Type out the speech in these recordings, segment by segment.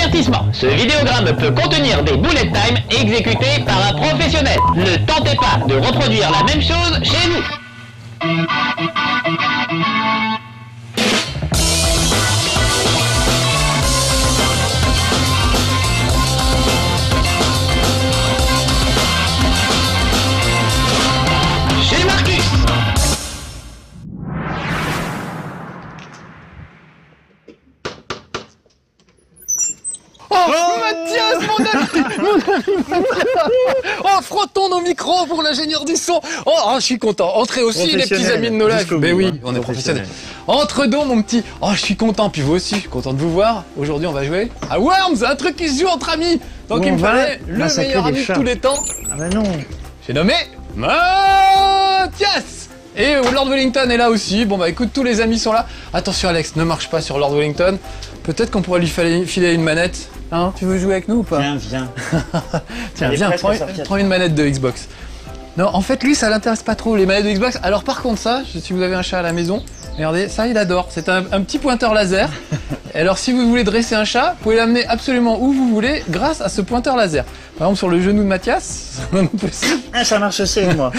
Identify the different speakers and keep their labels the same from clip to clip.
Speaker 1: Avertissement, ce vidéogramme peut contenir des bullet time exécutés par un professionnel. Ne tentez pas de reproduire la même chose chez vous. Chez Marcus.
Speaker 2: Oh, Mathias, mon ami Mathias. Oh, frottons nos micros pour l'ingénieur du son. Oh, je suis content. Entrez aussi, les petits amis de nos lives. Mais oui, on est professionnels. Entre donc, mon petit. Oh, je suis content. Puis vous aussi, je suis content de vous voir. Aujourd'hui, on va jouer à Worms, un truc qui se joue entre amis. Donc, il me fallait le meilleur ami de tous les temps.
Speaker 3: Ah bah non.
Speaker 2: J'ai nommé Mathias. Et Lord Wellington est là aussi. Bon bah écoute, tous les amis sont là. Attention Alex, ne marche pas sur Lord Wellington. Peut-être qu'on pourrait lui filer une manette. Hein, tu veux jouer avec nous ou pas?
Speaker 3: Viens.
Speaker 2: Tiens, viens, prends une manette de Xbox. Non, en fait, lui, ça l'intéresse pas trop, les manettes de Xbox. Alors par contre ça, si vous avez un chat à la maison, regardez, ça il adore. C'est un petit pointeur laser. Et alors si vous voulez dresser un chat, vous pouvez l'amener absolument où vous voulez grâce à ce pointeur laser. Par exemple sur le genou de Mathias, c'est même possible.
Speaker 3: Ah, ça marche aussi avec moi.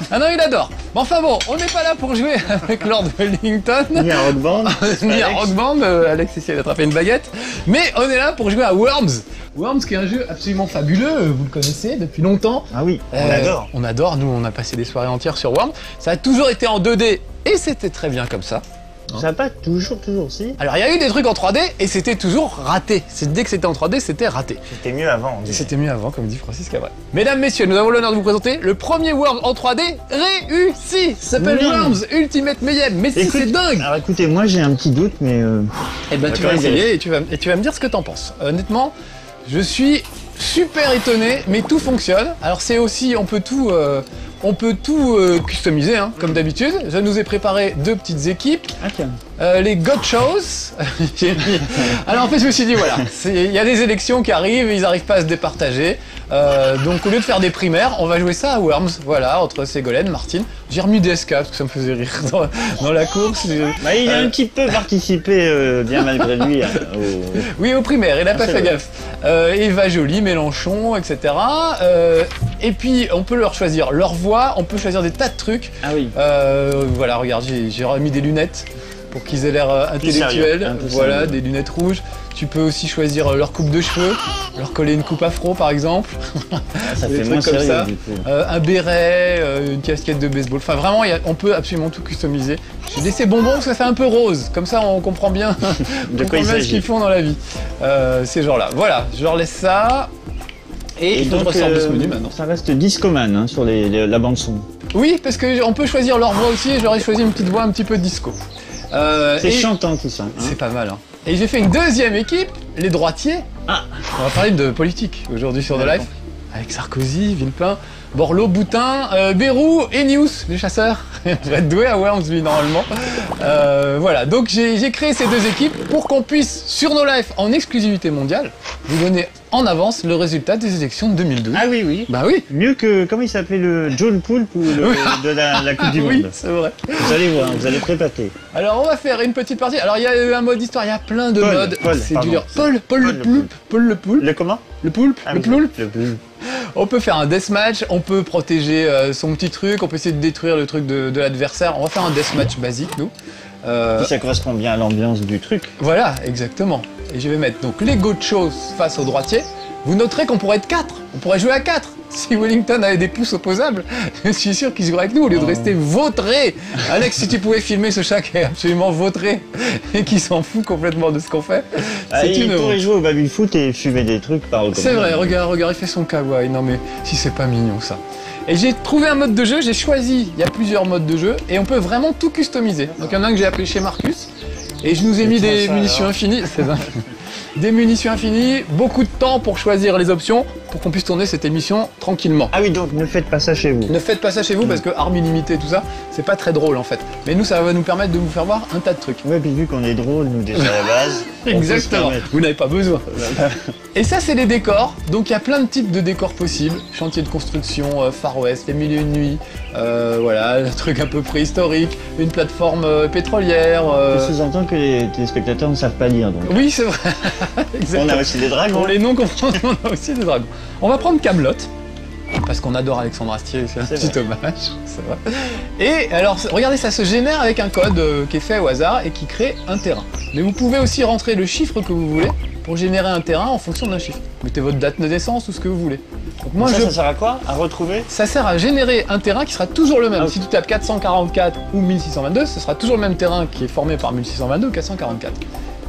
Speaker 2: Ah non, il adore. Bon, enfin bon, on n'est pas là pour jouer avec Lord Wellington.
Speaker 3: Ni à Rock Band.
Speaker 2: Ni à Rock Band. Alex essaie d'attraper une baguette. Mais on est là pour jouer à Worms. Worms qui est un jeu absolument fabuleux, vous le connaissez depuis longtemps.
Speaker 3: Ah oui, on adore.
Speaker 2: On adore, nous on a passé des soirées entières sur Worms. Ça a toujours été en 2D et c'était très bien comme ça.
Speaker 3: Ça n'a pas toujours si.
Speaker 2: Alors il y a eu des trucs en 3D et c'était toujours raté. Dès que c'était en 3D, c'était raté.
Speaker 3: C'était mieux avant.
Speaker 2: C'était mieux avant, comme dit Francis Cabret. Mesdames, messieurs, nous avons l'honneur de vous présenter le premier Worms en 3D réussi. Ça s'appelle Worms Ultimate Mayhem. Mais si c'est dingue.
Speaker 3: Alors écoutez, moi j'ai un petit doute, mais...
Speaker 2: Eh ben tu vas essayer et tu vas me dire ce que t'en penses. Honnêtement, je suis super étonné, mais tout fonctionne. Alors c'est aussi, on peut tout customiser, hein, comme d'habitude. Je nous ai préparé deux petites équipes.
Speaker 3: Ah tiens.
Speaker 2: Les Gotchos. Alors en fait, je me suis dit, voilà, il y a des élections qui arrivent, ils n'arrivent pas à se départager. Donc au lieu de faire des primaires, on va jouer ça à Worms, voilà, entre Ségolène, Martine. J'ai remis DSK parce que ça me faisait rire dans la course.
Speaker 3: Bah, il a un petit peu participé, bien malgré lui.
Speaker 2: Oui, aux primaires, il n'a pas fait gaffe. Eva Joly, Mélenchon, etc. Et puis on peut leur choisir leur voix, on peut choisir des tas de trucs.
Speaker 3: Ah oui.
Speaker 2: Voilà, regarde, j'ai remis des lunettes pour qu'ils aient l'air intellectuels. Voilà, des lunettes rouges. Tu peux aussi choisir leur coupe de cheveux, leur coller une coupe afro par exemple.
Speaker 3: Ça fait moins
Speaker 2: comme
Speaker 3: sérieux
Speaker 2: ça.
Speaker 3: du coup.
Speaker 2: Un béret, une casquette de baseball. Enfin vraiment, on peut absolument tout customiser. J'ai laissé bonbons parce que ça fait un peu rose. Comme ça, on comprend bien, ce qu'ils font dans la vie. Ces gens-là. Voilà, je leur laisse ça. Et il faut que je ressorte de ce menu maintenant.
Speaker 3: Ça reste Discoman hein, sur la bande son.
Speaker 2: Oui, parce qu'on peut choisir leur voix aussi et j'aurais choisi une petite voix un petit peu disco.
Speaker 3: C'est chantant tout ça. Hein.
Speaker 2: C'est pas mal. Hein. Et j'ai fait une deuxième équipe, les droitiers.
Speaker 3: Ah.
Speaker 2: On va parler de politique aujourd'hui sur The Life. Avec Sarkozy, Villepin, Borloo, Boutin, Bayrou et News, les chasseurs. Je vais être doué à Worms, lui, normalement. Voilà, donc j'ai créé ces deux équipes pour qu'on puisse, sur nos lives, en exclusivité mondiale, vous donner en avance le résultat des élections de 2012.
Speaker 3: Ah oui, oui.
Speaker 2: Bah oui.
Speaker 3: Mieux que, comment il s'appelait, le John Poulpe ou de la Coupe du Monde.
Speaker 2: Oui, c'est vrai.
Speaker 3: Vous allez voir, vous allez prépater.
Speaker 2: Alors, on va faire une petite partie. Alors, il y a un mode histoire, il y a plein de modes. C'est dur. Paul le poulpe. Paul le poulpe.
Speaker 3: Le comment?
Speaker 2: Le poulpe.
Speaker 3: Ah,
Speaker 2: le poulpe.
Speaker 3: Le poulpe.
Speaker 2: On peut faire un deathmatch, on peut protéger son petit truc, on peut essayer de détruire le truc de l'adversaire. On va faire un deathmatch basique, nous.
Speaker 3: Ça correspond bien à l'ambiance du truc.
Speaker 2: Voilà, exactement. Et je vais mettre donc les gauchos face aux droitiers. Vous noterez qu'on pourrait être 4. On pourrait jouer à 4. Si Wellington avait des pouces opposables, je suis sûr qu'il jouerait avec nous au lieu de rester vautré. Alex, si tu pouvais filmer ce chat qui est absolument vautré et qui s'en fout complètement de ce qu'on fait,
Speaker 3: il pourrait jouer au baby-foot et fumer des trucs par le
Speaker 2: C'est vrai, regarde, il fait son kawaii. Non mais si c'est pas mignon ça. Et j'ai trouvé un mode de jeu, j'ai choisi, il y a plusieurs modes de jeu et on peut vraiment tout customiser. Donc il y en a un que j'ai appelé chez Marcus et je nous ai mis des munitions infinies. C'est dingue. Des munitions infinies, beaucoup de temps pour choisir les options pour qu'on puisse tourner cette émission tranquillement.
Speaker 3: Ah oui, donc ne faites pas ça chez vous.
Speaker 2: Ne faites pas ça chez vous parce que armes illimitées, tout ça, c'est pas très drôle en fait. Mais nous, ça va nous permettre de vous faire voir un tas de trucs.
Speaker 3: Ouais, puis vu qu'on est drôle, nous déjà à la base.
Speaker 2: Exactement, vous n'avez pas besoin. Et ça, c'est les décors. Donc il y a plein de types de décors possibles. Chantier de construction, Far West, les mille et une nuits, voilà, un truc un peu préhistorique, une plateforme pétrolière.
Speaker 3: Je sous-entends que les téléspectateurs ne savent pas lire. Donc.
Speaker 2: Oui, c'est vrai.
Speaker 3: On a aussi des dragons.
Speaker 2: Pour les non-compréhensions, on a aussi des dragons. On va prendre Camelot. Parce qu'on adore Alexandre Astier, c'est un petit hommage, c'est vrai. Et alors, regardez, ça se génère avec un code qui est fait au hasard et qui crée un terrain. Mais vous pouvez aussi rentrer le chiffre que vous voulez pour générer un terrain en fonction d'un chiffre. Mettez votre date de naissance ou ce que vous voulez.
Speaker 3: Donc moi, ça sert à quoi? À retrouver?
Speaker 2: Ça sert à générer un terrain qui sera toujours le même. Ah, si tu tapes 444 ou 1622, ce sera toujours le même terrain qui est formé par 1622 ou 444.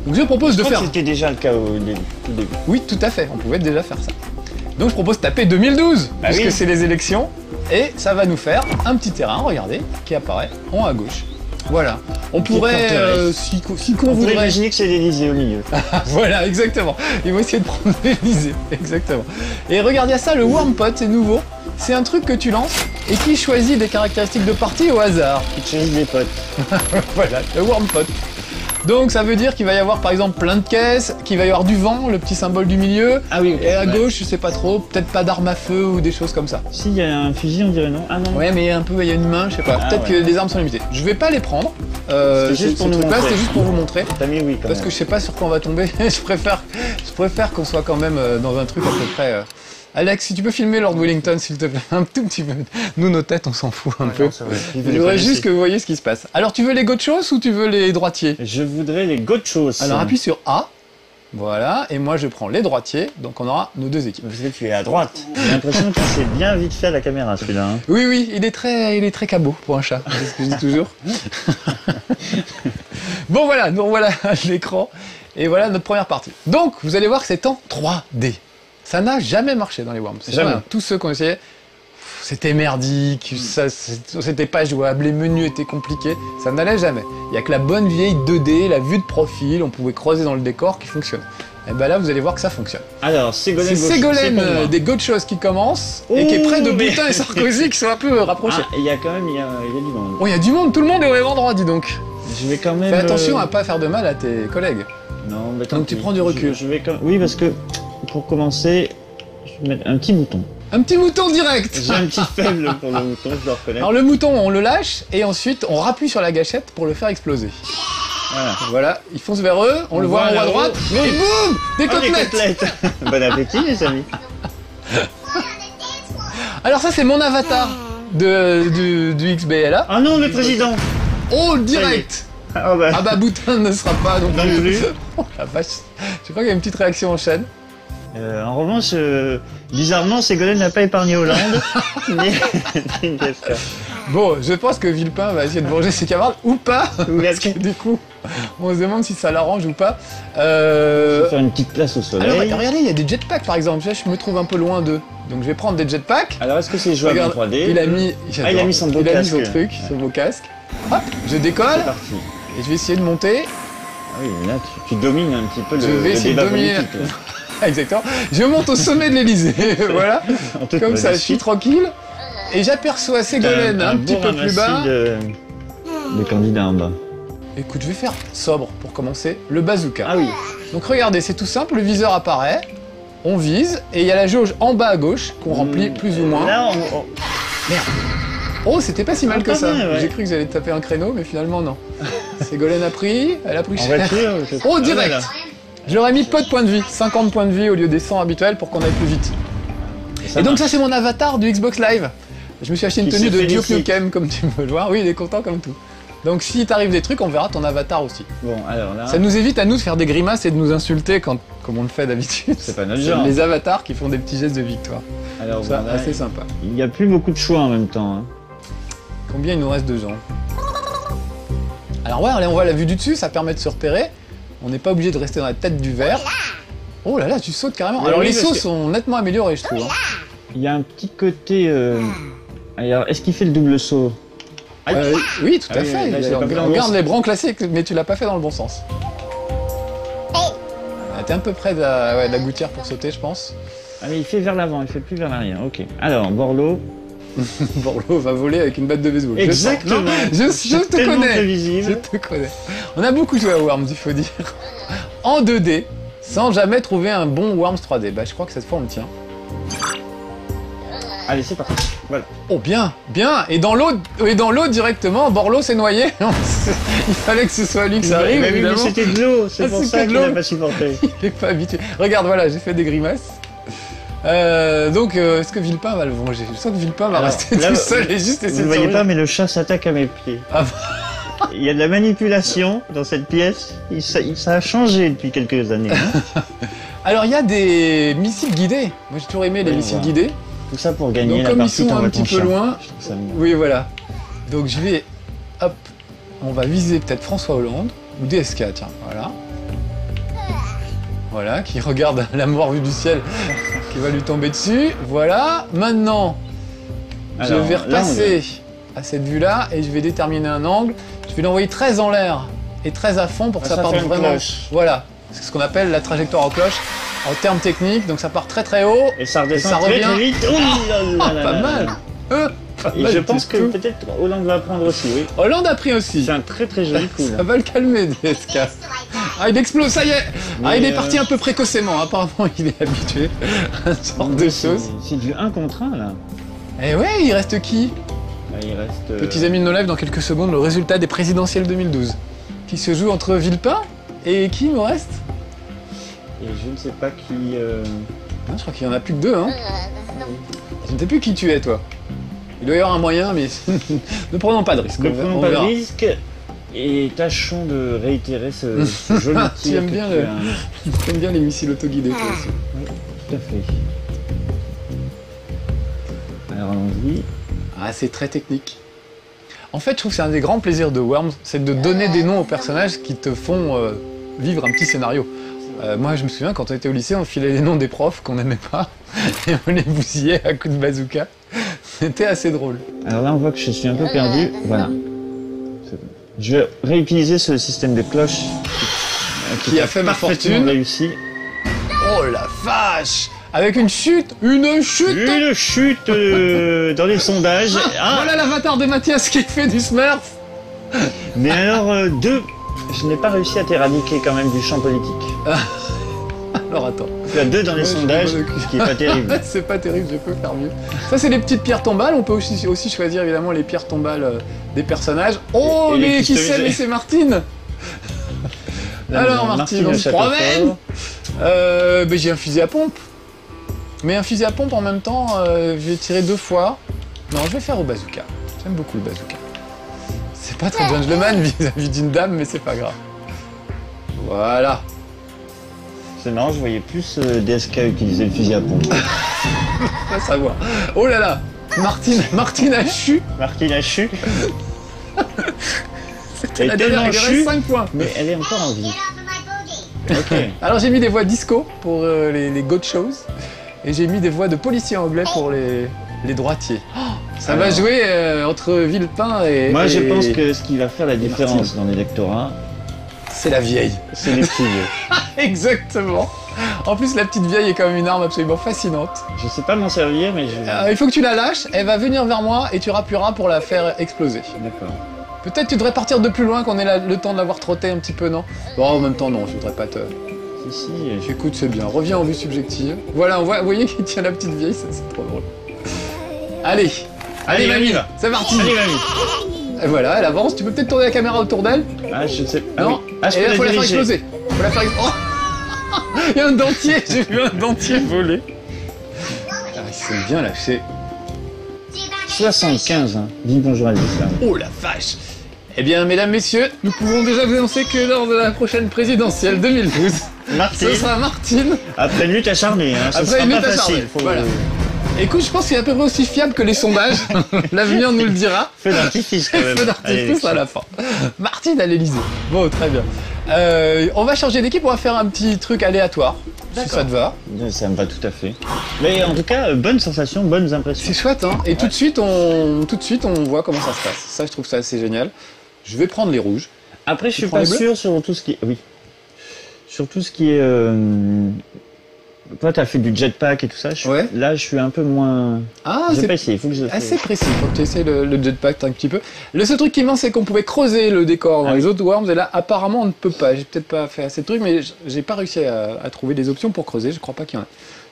Speaker 2: Donc je propose de faire...
Speaker 3: C'était déjà le cas au début.
Speaker 2: Oui, tout à fait, on pouvait déjà faire ça. Donc je propose de taper 2012, puisque c'est les élections, et ça va nous faire un petit terrain, regardez, qui apparaît en haut à gauche. Voilà. On pourrait, si qu'on voudrait...
Speaker 3: imaginer que c'est l'Elysée au milieu.
Speaker 2: Voilà, exactement. Ils vont essayer de prendre l'Elysée, exactement. Et regardez ça, le WarmPod, c'est nouveau. C'est un truc que tu lances et qui choisit des caractéristiques de partie au hasard.
Speaker 3: Qui choisit des potes.
Speaker 2: Voilà, le WarmPod. Donc ça veut dire qu'il va y avoir par exemple plein de caisses, qu'il va y avoir du vent, le petit symbole du milieu, et à gauche je sais pas trop, peut-être pas d'armes à feu ou des choses comme ça.
Speaker 3: Si, il y a un fusil on dirait non. Ah non.
Speaker 2: Ouais, mais il y a une main, je sais pas, peut-être que les armes sont limitées. Je vais pas les prendre,
Speaker 3: c'était juste pour nous montrer.
Speaker 2: C'était juste pour vous montrer.
Speaker 3: T'as mis oui quand
Speaker 2: parce
Speaker 3: même.
Speaker 2: Que je sais pas sur quoi on va tomber, je préfère qu'on soit quand même dans un truc à peu près... Alex, si tu peux filmer Lord Wellington, s'il te plaît, un tout petit peu. Nous, nos têtes, on s'en fout un peu. Je voudrais juste que vous voyez ce qui se passe. Alors, tu veux les gauchos ou tu veux les droitiers?
Speaker 3: Je voudrais les gauchos.
Speaker 2: Alors, appuie sur A. Voilà, et moi, je prends les droitiers. Donc, on aura nos deux équipes.
Speaker 3: Parce que tu es à droite. J'ai l'impression que c'est bien vite fait à la caméra, celui-là. Hein.
Speaker 2: Oui, il est très cabot pour un chat. C'est ce que je dis toujours. Bon, voilà, nous voilà à l'écran. Et voilà notre première partie. Donc, vous allez voir que c'est en 3D. Ça n'a jamais marché dans les Worms.
Speaker 3: Jamais.
Speaker 2: Tous ceux qu'on essayait, c'était merdique, c'était pas jouable, les menus étaient compliqués, ça n'allait jamais. Il n'y a que la bonne vieille 2D, la vue de profil, on pouvait creuser dans le décor qui fonctionne. Et ben là, vous allez voir que ça fonctionne.
Speaker 3: Alors, Ségolène,
Speaker 2: c'est Ségolène des Gauchos qui commence et qui est près de Boutin et Sarkozy qui sont un peu rapprochés.
Speaker 3: Ah, il y a quand même, il y a du monde.
Speaker 2: Oh, il y a du monde, tout le monde est au même endroit, dis donc.
Speaker 3: Je vais quand même...
Speaker 2: Fais attention à pas faire de mal à tes collègues.
Speaker 3: Non, mais
Speaker 2: donc tu prends du recul.
Speaker 3: Je vais quand... Oui, parce que... Pour commencer, je vais mettre un petit mouton.
Speaker 2: Un petit mouton direct.
Speaker 3: J'ai un petit faible pour le mouton, je dois reconnaître.
Speaker 2: Alors le mouton, on le lâche et ensuite on rappuie sur la gâchette pour le faire exploser. Voilà, il fonce vers eux, on le voit en haut à droite, et boum, des côtelettes.
Speaker 3: Bon appétit les amis.
Speaker 2: Alors ça c'est mon avatar du XBLA.
Speaker 3: Ah non, le président.
Speaker 2: Oh, direct. Ah bah Boutin ne sera pas non plus. Oh la vache, je crois qu'il y a une petite réaction en chaîne.
Speaker 3: En revanche, bizarrement, Ségolène n'a pas épargné Hollande, ni Kefka.
Speaker 2: Bon, je pense que Villepin va essayer de venger ses camarades, ou pas, parce que du coup, on se demande si ça l'arrange ou pas.
Speaker 3: Je vais faire une petite place au soleil.
Speaker 2: Alors, regardez, il y a des jetpacks par exemple, je me trouve un peu loin d'eux. Donc je vais prendre des jetpacks.
Speaker 3: Alors est-ce que c'est jouable en 3D?
Speaker 2: Il a mis
Speaker 3: son beau casque.
Speaker 2: Il a mis son truc, son beau casque. Hop, je décolle.
Speaker 3: C'est parti.
Speaker 2: Et je vais essayer de monter.
Speaker 3: Ah oui, là tu domines un petit peu le débat politique.
Speaker 2: Exactement. Je monte au sommet de l'Elysée, voilà. Comme ça, je suis tranquille. Et j'aperçois Ségolène un petit peu plus bas.
Speaker 3: De candidats en bas.
Speaker 2: Écoute, je vais faire sobre pour commencer. Le bazooka.
Speaker 3: Ah oui.
Speaker 2: Donc regardez, c'est tout simple. Le viseur apparaît. On vise. Et il y a la jauge en bas à gauche qu'on remplit plus ou moins.
Speaker 3: Là,
Speaker 2: Merde. Oh, c'était pas si mal que ça.
Speaker 3: Ouais.
Speaker 2: J'ai cru que j'allais taper un créneau, mais finalement non. Ségolène a pris. Elle a pris cher. Oh, direct. J'aurais mis peu de points de vie, 50 points de vie au lieu des 100 habituels pour qu'on aille plus vite. Et donc ça c'est mon avatar du Xbox Live. Je me suis acheté une tenue de Duke Nukem comme tu peux le voir. Oui, il est content comme tout. Donc si t'arrive des trucs, on verra ton avatar aussi.
Speaker 3: Bon, alors là...
Speaker 2: Ça nous évite à nous de faire des grimaces et de nous insulter comme on le fait d'habitude.
Speaker 3: C'est pas notre genre.
Speaker 2: Les avatars qui font des petits gestes de victoire.
Speaker 3: Alors
Speaker 2: ça, voilà, assez sympa.
Speaker 3: Il n'y a plus beaucoup de choix en même temps. Hein.
Speaker 2: Combien il nous reste de gens? Alors ouais, allez, on voit la vue du dessus, ça permet de se repérer. On n'est pas obligé de rester dans la tête du verre. Oh là là, tu sautes carrément. Alors les sauts sont nettement améliorés, je trouve. Hein.
Speaker 3: Il y a un petit côté... Alors, est-ce qu'il fait le double saut?
Speaker 2: Oui, tout à fait. On garde les brancs classiques, mais tu l'as pas fait dans le bon sens. T'es un peu près de la gouttière pour sauter, je pense.
Speaker 3: Ah mais il fait vers l'avant, il fait plus vers l'arrière. Ok. Alors, Borloo...
Speaker 2: Borloo va voler avec une batte de baseball.
Speaker 3: Exactement.
Speaker 2: Je te connais.
Speaker 3: Prévisible.
Speaker 2: Je te connais. On a beaucoup joué à Worms, il faut dire. En 2D, sans jamais trouver un bon Worms 3D. Bah, je crois que cette fois on le tient.
Speaker 3: Allez, c'est parti. Voilà.
Speaker 2: Oh, bien, bien. Et dans l'eau directement, Borloo s'est noyé. Il fallait que ce soit lui que ça arrive.
Speaker 3: Mais oui, mais c'était de l'eau. C'est pour ça qu'il n'a pas supporté.
Speaker 2: Il n'est pas habitué. Regarde, voilà, j'ai fait des grimaces. Donc, est-ce que Villepin va le venger? Je sens que Villepin va rester tout seul et juste essayer de
Speaker 3: Vous ne voyez pas, mais le chat s'attaque à mes pieds.
Speaker 2: Ah.
Speaker 3: Il y a de la manipulation dans cette pièce. Ça a changé depuis quelques années. Hein.
Speaker 2: Alors, il y a des missiles guidés. Moi, j'ai toujours aimé les missiles guidés.
Speaker 3: Tout ça pour gagner.
Speaker 2: Donc,
Speaker 3: la
Speaker 2: comme ils
Speaker 3: partie
Speaker 2: sont un petit peu loin, oui, voilà. Donc, je vais, hop, on va viser peut-être François Hollande ou DSK, tiens, voilà. Voilà, qui regarde la mort vue du ciel, qui va lui tomber dessus. Voilà, maintenant, je vais repasser à cette vue-là et je vais déterminer un angle. Je vais l'envoyer très en l'air et très à fond pour que ça parte vraiment. Voilà, c'est ce qu'on appelle la trajectoire en cloche en termes techniques. Donc ça part très très haut
Speaker 3: et ça redescend très vite. Oh
Speaker 2: pas mal.
Speaker 3: Et je pense que peut-être Hollande va prendre aussi, oui.
Speaker 2: Hollande a pris aussi.
Speaker 3: C'est un très très joli coup.
Speaker 2: Ça va le calmer, DSK. Ah, il explose, ça y est. Il est parti un peu précocement. Apparemment, il est habitué à ce genre de choses.
Speaker 3: C'est du 1 contre 1, là.
Speaker 2: Eh ouais, il reste qui?
Speaker 3: Il reste...
Speaker 2: Petits amis de nos lives, dans quelques secondes, le résultat des présidentielles 2012. Qui se joue entre Villepin et qui me reste?
Speaker 3: Et je ne sais pas qui...
Speaker 2: Ah, je crois qu'il y en a plus que deux, hein. Je ne sais plus qui tu es, toi. Il doit y avoir un moyen, mais ne prenons pas de risque.
Speaker 3: Ne prenons pas de risque et tâchons de réitérer ce joli tir.
Speaker 2: Tu aimes bien les missiles autoguidés, toi aussi.
Speaker 3: Oui, tout à fait. Alors allons-y.
Speaker 2: Ah, c'est très technique. En fait, je trouve que c'est un des grands plaisirs de Worms, c'est de donner des noms aux personnages qui te font vivre un petit scénario. Moi, je me souviens, quand on était au lycée, on filait les noms des profs qu'on n'aimait pas et on les bousillait à coups de bazooka. C'était assez drôle.
Speaker 3: Alors là, on voit que je suis un peu perdu. Voilà. Je vais réutiliser ce système de cloche
Speaker 2: qui a fait ma fortune.
Speaker 3: Réussi.
Speaker 2: Oh la vache! Avec une chute! Une chute!
Speaker 3: Une chute dans les sondages.
Speaker 2: Voilà l'avatar de Mathias qui fait du Smurf!
Speaker 3: Mais alors, je n'ai pas réussi à t'éradiquer quand même du champ politique.
Speaker 2: Alors attends.
Speaker 3: Tu as 2 dans les sondages, ce qui est pas terrible.
Speaker 2: C'est pas terrible, je peux faire mieux. Ça, c'est les petites pierres tombales. On peut aussi choisir évidemment les pierres tombales des personnages. Oh, mais qui c'est? Mais c'est Martine! Alors, Martine, on se promène! J'ai un fusil à pompe. Mais un fusil à pompe en même temps, je vais tirer 2 fois. Non, je vais faire au bazooka. J'aime beaucoup le bazooka. C'est pas très gentleman vis-à-vis d'une dame, mais c'est pas grave. Voilà.
Speaker 3: C'est marrant, je voyais plus DSK utiliser le fusil à pompe.
Speaker 2: À savoir. Oh là là, Martine a chu.
Speaker 3: Martine a chu.
Speaker 2: C'était la dernière, il reste 5 points.
Speaker 3: Mais elle est encore en vie. Ok.
Speaker 2: Alors j'ai mis des voix disco pour les goat shows. Et j'ai mis des voix de policiers anglais pour les droitiers. Ça va jouer entre Villepin et...
Speaker 3: Moi je pense que ce qui va faire la différence dans l'électorat...
Speaker 2: C'est la vieille.
Speaker 3: C'est les petits vieux.
Speaker 2: Exactement. En plus, la petite vieille est quand même une arme absolument fascinante.
Speaker 3: Je sais pas m'en servir, mais
Speaker 2: il faut que tu la lâches, elle va venir vers moi et tu rappuieras pour la faire exploser.
Speaker 3: D'accord.
Speaker 2: Peut-être tu devrais partir de plus loin, qu'on ait le temps de l'avoir trotté un petit peu, non? Bon, en même temps, non, je voudrais pas te...
Speaker 3: Si.
Speaker 2: Écoute, c'est bien. Reviens en vue subjective. Voilà, vous voyez qu'il tient la petite vieille, c'est trop drôle. Allez, mamie, c'est parti.
Speaker 3: Allez, mamie.
Speaker 2: Et voilà, elle avance. Tu peux peut-être tourner la caméra autour d'elle?
Speaker 3: Ah, je sais pas.
Speaker 2: Non,
Speaker 3: je
Speaker 2: et là, faut la faire exploser. Faut la faire exploser. Oh, il y a un dentier, j'ai vu un dentier voler. Ah, c'est bien lâché.
Speaker 3: 75, hein. Dis bonjour à l'islam.
Speaker 2: Oh la vache. Eh bien, mesdames, messieurs, nous pouvons déjà vous annoncer que lors de la prochaine présidentielle 2012, ce sera Martine.
Speaker 3: Après une lutte acharnée, hein.
Speaker 2: Après une lutte acharnée. Voilà. Écoute, je pense qu'il est à peu près aussi fiable que les sondages. L'avenir nous le dira.
Speaker 3: Feu d'artifice quand même.
Speaker 2: Feu d'artifice à la fin. Martine à l'Elysée. Bon, très bien. On va changer d'équipe, on va faire un petit truc aléatoire. Si ça te va.
Speaker 3: Ça me va tout à fait. Mais en tout cas, bonne sensation, bonnes impressions.
Speaker 2: C'est chouette, hein. Et tout de suite, on voit comment ça se passe. Ça, je trouve ça assez génial. Je vais prendre les rouges.
Speaker 3: Après, je suis pas sûr sur tout ce qui... Oui. Sur tout ce qui est... Toi, t'as fait du jetpack et tout ça.
Speaker 2: Ouais.
Speaker 3: Là, je suis un peu moins.
Speaker 2: Ah,
Speaker 3: j'ai pas essayé, il faut que je le fasse.
Speaker 2: assez précis. Faut que tu essaies le jetpack un petit peu. Le seul truc qui manque, c'est qu'on pouvait creuser le décor dans les autres Worms, et là, apparemment, on ne peut pas. J'ai peut-être pas fait assez de trucs, mais j'ai pas réussi à trouver des options pour creuser. Je crois pas qu'il y en a.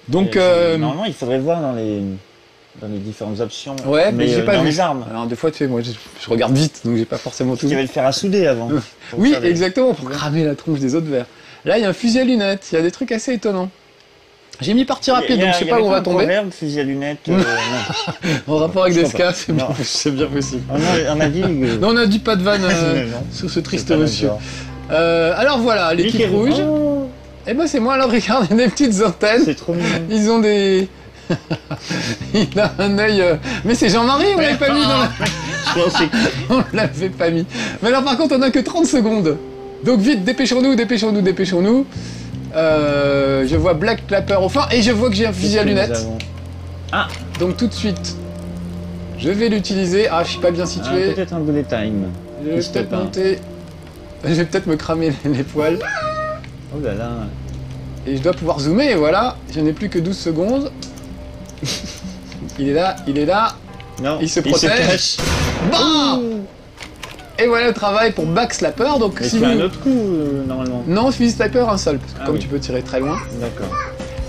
Speaker 2: Donc,
Speaker 3: normalement, il faudrait voir dans les différentes options.
Speaker 2: Ouais, mais j'ai pas
Speaker 3: dans
Speaker 2: vu.
Speaker 3: les armes.
Speaker 2: Alors, des fois, tu sais, moi, je regarde vite, donc j'ai pas forcément tout
Speaker 3: Tu
Speaker 2: vu.
Speaker 3: vas le faire à souder avant.
Speaker 2: Oui, exactement, pour cramer la tronche des autres verres. Là, il y a un fusil à lunettes. Il y a des trucs assez étonnants. J'ai mis partie rapide, donc je sais pas où on va tomber.
Speaker 3: Proverbe, fusil à lunettes. Non.
Speaker 2: En rapport avec
Speaker 3: Je
Speaker 2: des
Speaker 3: crois
Speaker 2: ska, c'est bien possible.
Speaker 3: On a dit.
Speaker 2: Non, on a dit pas de vanne
Speaker 3: Non.
Speaker 2: sur ce triste
Speaker 3: C'est pas
Speaker 2: monsieur.
Speaker 3: notre genre.
Speaker 2: Alors voilà, l'équipe
Speaker 3: Mickey
Speaker 2: rouge.
Speaker 3: Oh,
Speaker 2: Eh ben c'est moi, alors regarde, il y a des petites antennes.
Speaker 3: c'est trop mignon.
Speaker 2: Ils ont des... il a un œil... Mais c'est Jean-Marie, on l'avait pas mis dans la...
Speaker 3: Je pensais que.
Speaker 2: On l'avait pas mis. Mais alors par contre, on a que 30 secondes. Donc vite, dépêchons-nous, dépêchons-nous, dépêchons-nous. Je vois Black Clapper au fond et je vois que j'ai un fusil à lunettes.
Speaker 3: Ah,
Speaker 2: Donc tout de suite, je vais l'utiliser. Ah, je suis pas bien situé.
Speaker 3: peut-être un bullet time.
Speaker 2: Je vais peut-être monter. Je vais peut-être me cramer les poils.
Speaker 3: Oh là là.
Speaker 2: Et je dois pouvoir zoomer, et voilà. Je n'ai plus que 12 secondes. Il est là, il est là.
Speaker 3: Non,
Speaker 2: Il se protège.
Speaker 3: cache.
Speaker 2: Bam! Et voilà le travail pour Backslapper. Donc
Speaker 3: Mais
Speaker 2: si
Speaker 3: tu fais
Speaker 2: vous...
Speaker 3: un autre coup, normalement.
Speaker 2: Non, fusil sniper un seul, parce que comme
Speaker 3: oui.
Speaker 2: tu peux tirer très loin.
Speaker 3: D'accord.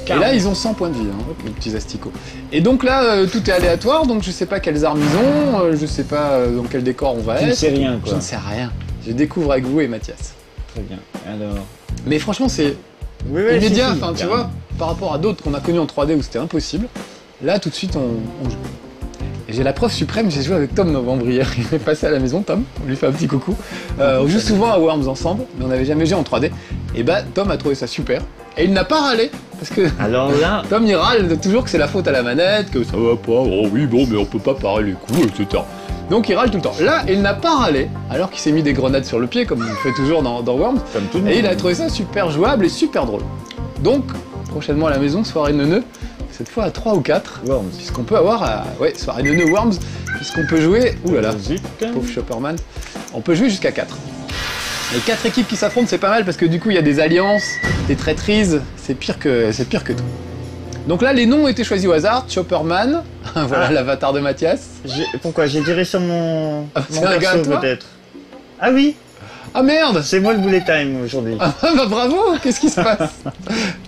Speaker 2: Et là, ils ont 100 points de vie, hein, les petits asticots. Et donc là, tout est aléatoire, donc je sais pas quelles armes ils ont, je sais pas dans quel décor on va
Speaker 3: Tu ne
Speaker 2: être.
Speaker 3: sais rien, quoi.
Speaker 2: Je ne sais rien. Je découvre avec vous et Mathias.
Speaker 3: Très bien. Alors.
Speaker 2: Mais franchement, c'est
Speaker 3: Oui,
Speaker 2: immédiat, enfin, tu vois, par rapport à d'autres qu'on a connus en 3D où c'était impossible. Là, tout de suite, on joue. Et j'ai la preuve suprême, j'ai joué avec Tom Novembre hier. Il est passé à la maison, Tom. On lui fait un petit coucou. On joue souvent à Worms ensemble, mais on n'avait jamais joué en 3D. Et bah, Tom a trouvé ça super. Et il n'a pas râlé. Parce que
Speaker 3: Alors là.
Speaker 2: Tom, il râle toujours que c'est la faute à la manette, que ça va pas, oh oui, bon, mais on peut pas parer les coups, etc. Donc il râle tout le temps. Là, il n'a pas râlé, alors qu'il s'est mis des grenades sur le pied, comme il fait toujours dans Worms.
Speaker 3: Comme tout le monde.
Speaker 2: Et il a trouvé ça super jouable et super drôle. Donc, prochainement à la maison, soirée neuneu, cette fois à 3 ou 4,
Speaker 3: Worms.
Speaker 2: puisqu'on peut avoir, ouais, soirée neuneu Worms, puisqu'on peut jouer, oulala,
Speaker 3: Zut.
Speaker 2: pauvre Chopperman, on peut jouer jusqu'à 4. Les 4 équipes qui s'affrontent, c'est pas mal, parce que du coup, il y a des alliances, des traîtrises, c'est pire que tout. Donc là, les noms ont été choisis au hasard, Chopperman, voilà l'avatar de Mathias.
Speaker 3: Pourquoi j'ai tiré sur mon,
Speaker 2: c'est
Speaker 3: mon
Speaker 2: un gars à
Speaker 3: perso
Speaker 2: toi
Speaker 3: peut-être. Ah oui,
Speaker 2: Ah merde!
Speaker 3: c'est moi le bullet time aujourd'hui.
Speaker 2: Ah bah bravo, qu'est-ce qui se passe?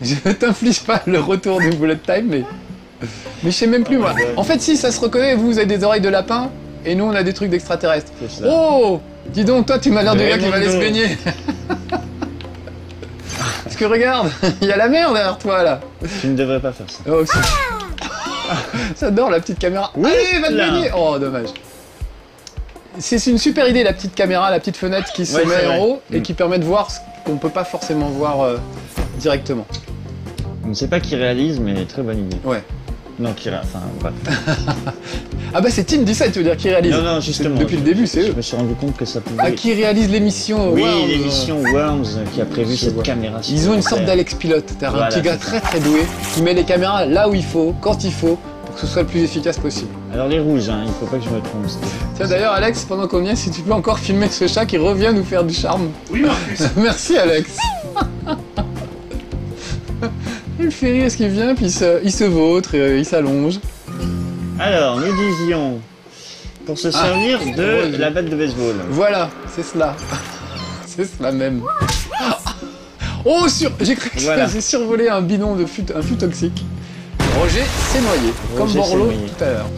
Speaker 2: Je t'inflige pas le retour du bullet time, mais je sais même plus moi. En fait si, ça se reconnaît, vous avez des oreilles de lapin, et nous on a des trucs d'extraterrestres.
Speaker 3: C'est ça.
Speaker 2: Oh! Dis donc, toi tu m'as l'air de gars qui va aller se
Speaker 3: Raymondo.
Speaker 2: baigner. Parce que regarde, il y a la mer derrière toi là.
Speaker 3: Tu ne devrais pas faire ça.
Speaker 2: Oh, j'adore la petite caméra.
Speaker 3: Oui,
Speaker 2: Allez, va te
Speaker 3: là.
Speaker 2: baigner! Oh, dommage. C'est une super idée, la petite caméra, la petite fenêtre qui se
Speaker 3: Ouais,
Speaker 2: met
Speaker 3: c'est
Speaker 2: en
Speaker 3: vrai.
Speaker 2: haut et qui permet de voir ce qu'on peut pas forcément voir directement.
Speaker 3: Je ne sais pas qui réalise, mais très bonne idée.
Speaker 2: Ouais.
Speaker 3: Non, qui enfin, bref.
Speaker 2: Ah bah c'est Team 17, tu veux dire, qui réalise?
Speaker 3: Non, justement.
Speaker 2: Depuis le début, c'est
Speaker 3: Je
Speaker 2: eux.
Speaker 3: me suis rendu compte que ça pouvait.
Speaker 2: Ah, qui réalise l'émission
Speaker 3: Oui,
Speaker 2: Worms.
Speaker 3: l'émission Worms qui a prévu
Speaker 2: Je
Speaker 3: cette
Speaker 2: vois.
Speaker 3: caméra.
Speaker 2: Ils ont une sorte
Speaker 3: supplémentaire.
Speaker 2: d'Alex Pilote, t'as un
Speaker 3: Voilà,
Speaker 2: petit gars
Speaker 3: c'est
Speaker 2: très très doué qui met les caméras là où il faut, quand il faut, pour que ce soit le plus efficace possible.
Speaker 3: Alors les rouges, hein, il faut pas que je me trompe.
Speaker 2: Tiens d'ailleurs Alex, pendant qu'on y est, si tu peux encore filmer ce chat qui revient nous faire du charme.
Speaker 4: Oui, Marcus.
Speaker 2: Merci Alex. Il me fait rire parce qu'il vient, puis il se vautre, il s'allonge.
Speaker 3: Alors, nous disions, pour se servir de
Speaker 2: ouais.
Speaker 3: la batte de baseball.
Speaker 2: Voilà, c'est cela. C'est cela même. Oh, j'ai cru que
Speaker 3: Voilà.
Speaker 2: j'ai survolé un bidon de fût toxique. Roger s'est noyé, comme
Speaker 3: Roger s'est
Speaker 2: Borloo
Speaker 3: noyé.
Speaker 2: tout à l'heure.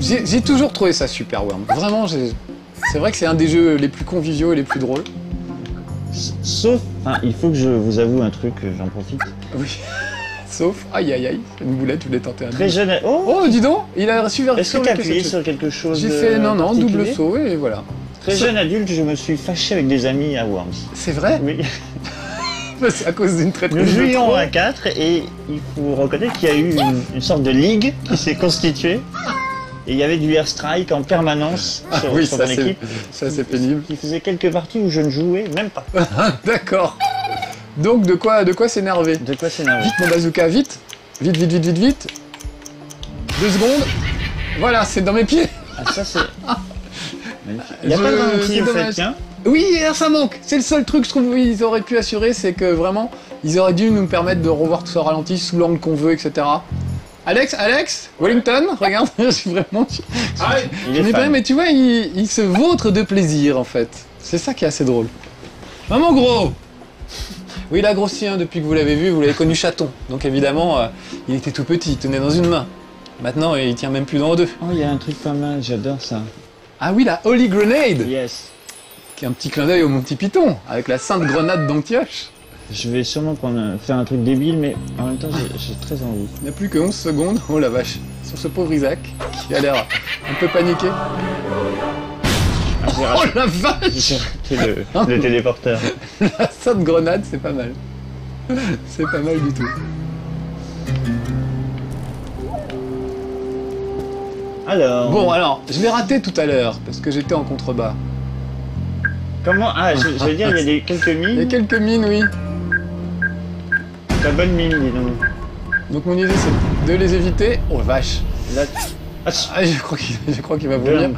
Speaker 2: J'ai toujours trouvé ça super, Worm. Vraiment, c'est vrai que c'est un des jeux les plus conviviaux et les plus drôles.
Speaker 3: Sauf, enfin, il faut que je vous avoue un truc, j'en profite.
Speaker 2: Oui. Sauf, aïe aïe aïe, une boulette, je voulais tenter un
Speaker 3: Très
Speaker 2: double.
Speaker 3: jeune. Oh,
Speaker 2: Oh, dis donc, il a reçu vers
Speaker 3: est-ce que tu as appuyé sur quelque chose?
Speaker 2: J'ai fait, non, double
Speaker 3: particulier
Speaker 2: saut, et voilà.
Speaker 3: Très jeune adulte, je me suis fâché avec des amis à Worms.
Speaker 2: C'est vrai?
Speaker 3: Oui.
Speaker 2: C'est à cause d'une traîtrise.
Speaker 3: Nous
Speaker 2: de
Speaker 3: jouions
Speaker 2: trop.
Speaker 3: à 4 et il faut reconnaître qu'il y a eu une sorte de ligue qui s'est constituée. Et il y avait du airstrike en permanence sur,
Speaker 2: Oui,
Speaker 3: sur
Speaker 2: ça
Speaker 3: mon équipe.
Speaker 2: c'est pénible.
Speaker 3: Qui faisait quelques parties où je ne jouais même pas.
Speaker 2: D'accord. Donc de quoi s'énerver?
Speaker 3: De quoi s'énerver?
Speaker 2: Vite mon bazooka, vite. Vite, vite, vite, vite, vite. 2 secondes. Voilà, c'est dans mes pieds.
Speaker 3: Ah, ça c'est. Magnifique. Il n'y a pas de
Speaker 2: C'est
Speaker 3: ralenti au fait,
Speaker 2: dommage.
Speaker 3: tiens.
Speaker 2: Oui, et ça manque. C'est le seul truc, je trouve, qu'ils auraient pu assurer, c'est que vraiment, ils auraient dû nous permettre de revoir tout ça au ralenti, sous l'angle qu'on veut, etc. Alex, Wellington, regarde, je suis vraiment... Je n'ai pas rien, mais tu vois, il se vautre de plaisir, en fait. C'est ça qui est assez drôle. Maman gros. Oui, il a grossi, hein, depuis que vous l'avez vu, vous l'avez connu chaton. Donc évidemment, il était tout petit, il tenait dans une main. Maintenant, il tient même plus dans deux.
Speaker 3: Oh, il y a un truc pas mal, j'adore ça.
Speaker 2: Ah oui, la Holy Grenade.
Speaker 3: Yes.
Speaker 2: Qui est un petit clin d'œil au Mon Petit Python, avec la Sainte Grenade d'Antioche.
Speaker 3: Je vais sûrement faire un truc débile, mais en même temps, j'ai très envie.
Speaker 2: Il n'y a plus que 11 secondes, oh la vache, sur ce pauvre Isaac, qui a l'air un peu paniqué. Oh la vache!
Speaker 3: J'ai raté le téléporteur.
Speaker 2: La Sainte Grenade, c'est pas mal. C'est pas mal du tout.
Speaker 3: Alors...
Speaker 2: Bon, alors, je l'ai raté tout à l'heure, parce que j'étais en contrebas.
Speaker 3: Comment? Ah, je veux dire, il y a quelques mines.
Speaker 2: Il y a quelques mines, oui.
Speaker 3: La bonne mine, dis donc.
Speaker 2: Donc mon idée, c'est de les éviter. Oh vache!
Speaker 3: Là...
Speaker 2: Ah, je crois qu'il va vomir.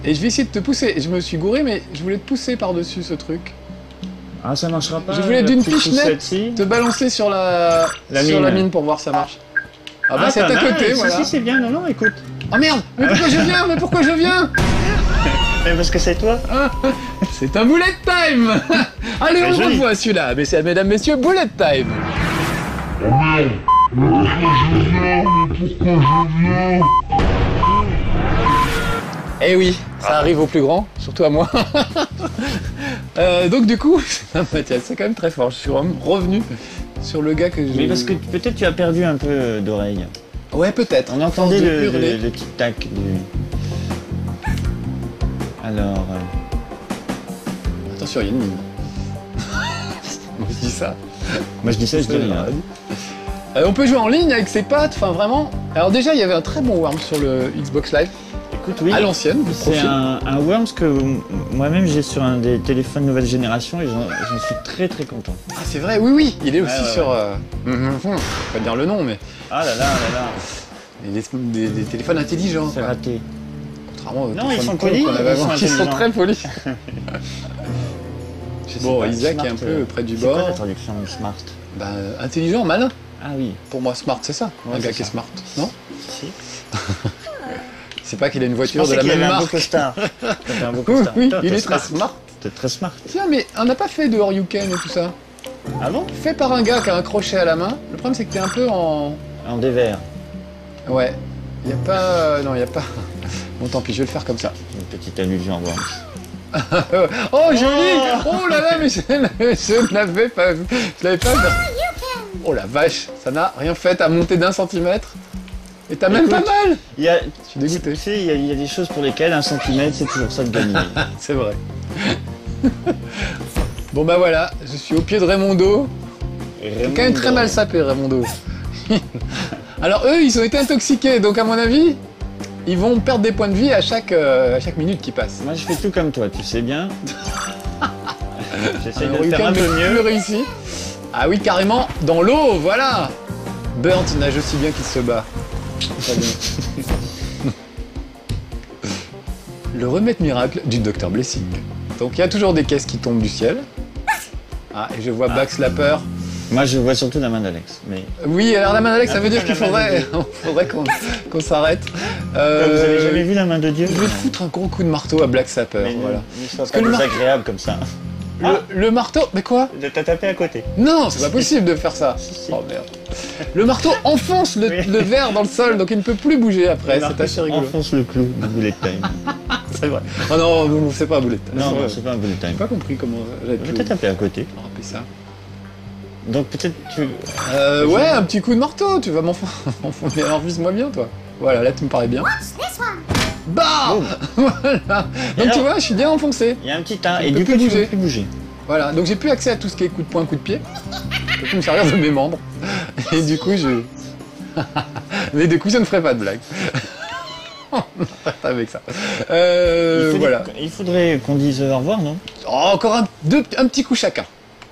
Speaker 2: Et je vais essayer de te pousser. Je me suis gouré, mais je voulais te pousser par-dessus ce truc.
Speaker 3: Ah, ça marchera pas.
Speaker 2: Je voulais d'une pichenette te balancer sur la mine pour voir si ça marche. Ah bah c'est à côté, voilà.
Speaker 3: Si, c'est bien, non, écoute.
Speaker 2: Oh merde! Mais pourquoi je viens?
Speaker 3: Mais parce que c'est toi.
Speaker 2: C'est un bullet time. Allez, on le revoit celui-là. Mesdames, messieurs, bullet time.
Speaker 4: Oh merde! Mais pourquoi je viens?
Speaker 2: Eh oui, ça arrive aux plus grands, surtout à moi. Donc du coup, Mathias, c'est quand même très fort. Je suis revenu sur le gars que j'ai...
Speaker 3: Mais parce que peut-être tu as perdu un peu d'oreille.
Speaker 2: Ouais, peut-être.
Speaker 3: On entendait le tic-tac du... Alors...
Speaker 2: Attention, il y a une mine. Moi je dis ça.
Speaker 3: Moi je dis ça, je dis rien.
Speaker 2: On peut jouer en ligne avec ses pattes, enfin vraiment. Alors déjà, il y avait un très bon Worms sur le Xbox Live.
Speaker 3: Écoute, oui.
Speaker 2: À l'ancienne.
Speaker 3: C'est un Worms que moi-même j'ai sur un des téléphones nouvelle génération et j'en suis très très content.
Speaker 2: Ah c'est vrai, oui, il est aussi sur... je vais pas dire le nom, mais...
Speaker 3: Ah là là là là.
Speaker 2: Des téléphones intelligents.
Speaker 3: C'est raté.
Speaker 2: Contrairement aux
Speaker 3: non, ils sont
Speaker 2: polis qu'on avait avant, qui sont très polis. Bon, Isaac est un peu près du bord.
Speaker 3: C'est quoi la traduction de smart?
Speaker 2: Bah, intelligent, malin.
Speaker 3: Ah oui.
Speaker 2: Pour moi, smart, c'est ça.
Speaker 3: Ouais,
Speaker 2: un gars qui est smart, non?
Speaker 3: Si.
Speaker 2: C'est pas qu'il a une voiture de la même marque.
Speaker 3: Un beau costard. Un beau costard.
Speaker 2: Oui, il est très smart.
Speaker 3: T'es très smart.
Speaker 2: Tiens, mais on n'a pas fait de Horyuken et tout ça.
Speaker 3: Ah bon?
Speaker 2: Fait par un gars qui a un crochet à la main. Le problème, c'est que t'es un peu en...
Speaker 3: En dévers.
Speaker 2: Ouais. Y a pas... non, y a pas... Bon, tant pis, je vais le faire comme ça.
Speaker 3: Une petite allusion en Worms.
Speaker 2: Oh, joli! Oh là là, mais je l'avais pas vu. Je l'avais pas vu. Oh la vache, ça n'a rien fait à monter d'1 centimètre. Et t'as même pas mal!
Speaker 3: Je
Speaker 2: suis dégoûté.
Speaker 3: Tu sais, il y a des choses pour lesquelles 1 centimètre, c'est toujours ça de gagner.
Speaker 2: C'est vrai. Bon bah voilà, je suis au pied de Raymondo. C'est quand même très mal sapé, Raymondo. Alors eux, ils ont été intoxiqués, donc à mon avis, ils vont perdre des points de vie à chaque minute qui passe.
Speaker 3: Moi, je fais tout comme toi, tu sais bien. J'essaie de
Speaker 2: le
Speaker 3: faire un peu mieux.
Speaker 2: Réussi. Ah oui, carrément, dans l'eau, voilà. Burnt nage aussi bien qu'il se bat. Très bien. Le remède miracle du Dr Blessing. Donc il y a toujours des caisses qui tombent du ciel. Ah, et je vois Backslapper.
Speaker 3: Moi, je vois surtout la main d'Alex. Mais...
Speaker 2: Oui, alors la main d'Alex, ça veut dire qu'il faudrait qu'on s'arrête.
Speaker 3: Vous avez jamais vu la main de Dieu?
Speaker 2: Je vais foutre un gros coup de marteau à Black Sapper, voilà.
Speaker 3: Parce que désagréable comme ça.
Speaker 2: Le marteau, mais quoi?
Speaker 3: T'as tapé à côté.
Speaker 2: Non, c'est pas possible de faire ça. Oh merde. Le marteau enfonce le verre dans le sol, donc il ne peut plus bouger après. C'est assez rigolo.
Speaker 3: Enfonce le clou du bullet time.
Speaker 2: C'est vrai. Oh non, c'est pas un bullet time.
Speaker 3: Non, c'est pas un bullet time.
Speaker 2: J'ai pas compris comment j'avais pu
Speaker 3: T'as tapé à côté.
Speaker 2: rappeler ça.
Speaker 3: Donc peut-être tu...
Speaker 2: ouais, un petit coup de marteau, tu vas m'enfoncer. Alors vise-moi bien, toi. Voilà, là tu me parais bien. Bah voilà. Donc tu vois, je suis bien enfoncé.
Speaker 3: Il y a un petit tas,
Speaker 2: Je
Speaker 3: et
Speaker 2: peux
Speaker 3: du coup
Speaker 2: plus
Speaker 3: tu
Speaker 2: bouger.
Speaker 3: peux plus bouger.
Speaker 2: Voilà, donc j'ai plus accès à tout ce qui est coup de poing, coup de pied. Je peux plus me servir de mes membres. Et du coup, mais du coup, je ne ferai pas de blague. On arrête avec ça. Voilà.
Speaker 3: Il faudrait qu'on dise au revoir, non?
Speaker 2: Oh, encore un petit coup chacun.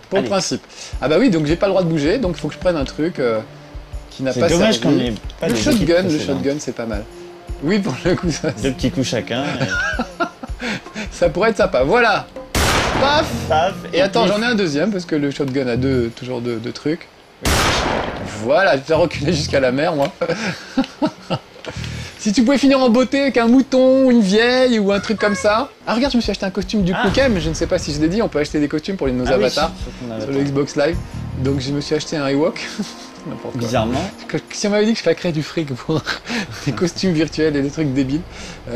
Speaker 2: Pour le principe. Ah bah oui, donc j'ai pas le droit de bouger, donc il faut que je prenne un truc qui n'a pas servi.
Speaker 3: C'est dommage qu'on ait pas
Speaker 2: le shotgun c'est pas mal. Oui, pour le coup, ça.
Speaker 3: 2 petits coups chacun.
Speaker 2: Ça pourrait être sympa. Voilà. Paf.
Speaker 3: Paf.
Speaker 2: Et attends, j'en ai un deuxième parce que le shotgun a toujours deux trucs. Voilà, je vais reculer jusqu'à la mer, moi. Si tu pouvais finir en beauté avec un mouton, une vieille ou un truc comme ça. Ah regarde, je me suis acheté un costume du Cookem, mais je ne sais pas si je l'ai dit, on peut acheter des costumes pour nos avatars sur le Xbox Live. Donc je me suis acheté un Ewok.
Speaker 3: Bizarrement.
Speaker 2: Si on m'avait dit que je créer du fric pour des costumes virtuels et des trucs débiles,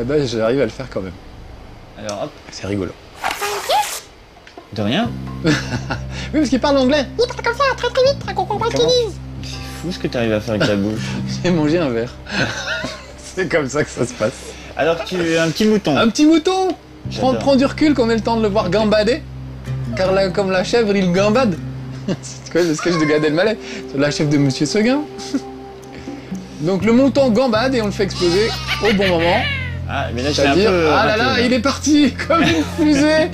Speaker 2: bah j'arrive à le faire quand même.
Speaker 3: Alors hop.
Speaker 2: C'est rigolo.
Speaker 3: De rien.
Speaker 2: Oui, parce qu'il parle anglais. Il parle comme ça, très très vite, très qu'on comprend ce qu'il dit.
Speaker 3: C'est fou ce que tu arrives à faire avec ta bouche.
Speaker 2: J'ai mangé un verre. C'est comme ça que ça se passe.
Speaker 3: Alors tu es un petit mouton.
Speaker 2: Un petit mouton. Prends du recul qu'on ait le temps de le voir gambader. Car là, comme la chèvre, il gambade. C'est quoi le sketch de Gad Elmaleh sur la chèvre de Monsieur Seguin. Donc le mouton gambade et on le fait exploser au bon moment.
Speaker 3: Ah, mais là j'ai un
Speaker 2: C'est-à-dire,
Speaker 3: peu...
Speaker 2: ah là là, il est parti comme une fusée.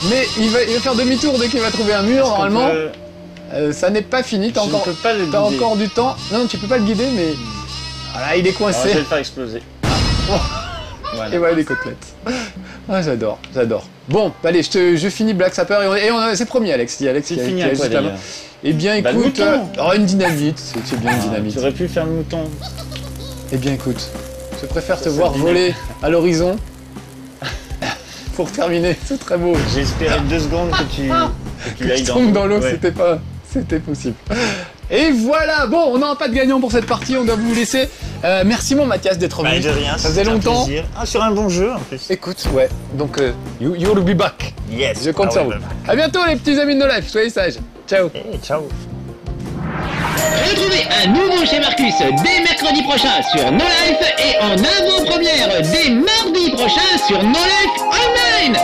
Speaker 2: Mais il va faire demi-tour dès qu'il va trouver un mur, normalement. Ça n'est pas fini, t'as encore du temps. Non, tu peux pas le guider, mais... Voilà, il est coincé.
Speaker 3: Alors, je vais le faire exploser.
Speaker 2: Voilà. Et voilà les côtelettes. Ah, j'adore. Bon, allez, je finis Black Sapper et c'est promis, Alex.
Speaker 3: C'est fini à quoi, d'ailleurs?
Speaker 2: Eh bien, écoute, une dynamite, c'est bien une dynamite.
Speaker 3: J'aurais pu faire le mouton.
Speaker 2: Eh bien, écoute, je préfère te voir voler à l'horizon. Pour terminer, c'est très beau.
Speaker 3: J'ai espéré 2 secondes que tu ailles
Speaker 2: dans l'eau, c'était possible. Et voilà, bon, on n'a pas de gagnant pour cette partie, on doit vous laisser. Merci mon Mathias d'être venu.
Speaker 3: De rien,
Speaker 2: ça faisait longtemps.
Speaker 3: Sur un bon jeu en plus.
Speaker 2: Écoute, ouais, donc you'll be back.
Speaker 3: Yes.
Speaker 2: Je compte sur vous. À bientôt les petits amis de No Life, soyez sages. Ciao.
Speaker 3: Ciao.
Speaker 1: Retrouvez un nouveau chez Marcus dès mercredi prochain sur No Life et en avant-première dès mardi prochain sur No Life Online.